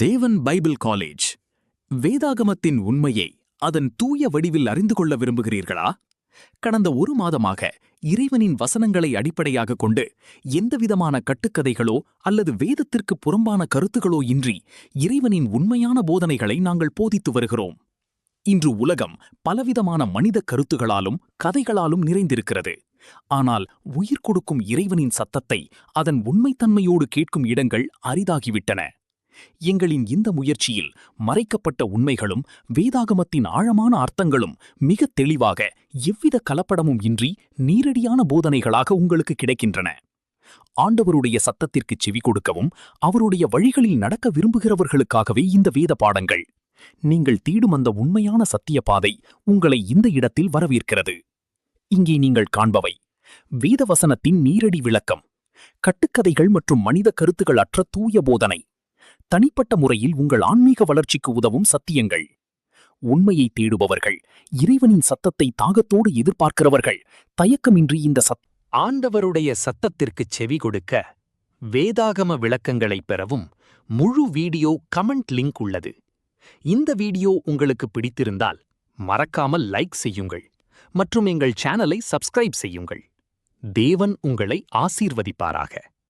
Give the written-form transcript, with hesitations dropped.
தேவன் Bible college. வேதாகமத்தின் உண்மையை அதன் தூய வடிவில் அறிந்து கொள்ள விரும்புகிறீர்களா? கடந்த ஒரு மாதமாக இறைவனின் வசனங்களை அடிப்படையாகக் கொண்டு எந்தவிதமான கட்டுக்கதைகளோ அல்லது வேதத்திற்கு புறம்பான கருத்துகளோ இன்றி இறைவனின் உண்மையான போதனைகளை நாங்கள் போதித்து வருகிறோம். இன்று உலகம் பலவிதமான மனித கருத்துகளாலும் கதைகளாலும் நிறைந்திருக்கிறது. ஆனால் உயிர் கொடுக்கும் இறைவனின் சத்தத்தை அதன் உண்மைத்தன்மையோடு கேட்கும் இடங்கள் அரிதாகிவிட்டன. எங்களின் இந்த முயற்சியில் மறைக்கப்பட்ட உண்மைகளும் வேதாகமத்தின் ஆழமான அர்த்தங்களும் மிக தெளிவாக எவ்வித கலப்படமும் இன்றி நீரடியான போதனைகளாக உங்களுக்கு கிடைக்கின்றன. ஆண்டவருடைய சத்தத்திற்கு செவி கொடுக்கவும் அவருடைய வழிகளில் நடக்க விரும்புகிறவர்களுக்காகவே இந்த வேத பாடங்கள். நீங்கள் தேடும் அந்த உண்மையான சத்திய பாதை உங்களை இந்த இடத்தில் வரவேற்கிறது. இங்கே நீங்கள் காண்பவை வேதவசனத்தின் நீரடி விளக்கம், கட்டுக்கதைகள் மற்றும் மனித கருத்துகள் அற்ற தூய போதனை, தனிப்பட்ட முறையில் உங்கள் ஆன்மீக வளர்ச்சிக்கு உதவும் சத்தியங்கள். உண்மையை தேடுபவர்கள், இறைவனின் சத்தத்தை தாகத்தோடு எதிர்பார்க்கிறவர்கள் தயக்கமின்றி இந்த ஆண்டவருடைய சத்தத்திற்கு செவி கொடுக்க வேதாகம விளக்கங்களை பெறவும் முழு வீடியோ கமெண்ட் லிங்க் உள்ளது. இந்த வீடியோ உங்களுக்கு பிடித்திருந்தால் மறக்காமல் லைக் செய்யுங்கள் மற்றும் எங்கள் சேனலை சப்ஸ்கிரைப் செய்யுங்கள். தேவன் உங்களை ஆசீர்வதிப்பாராக.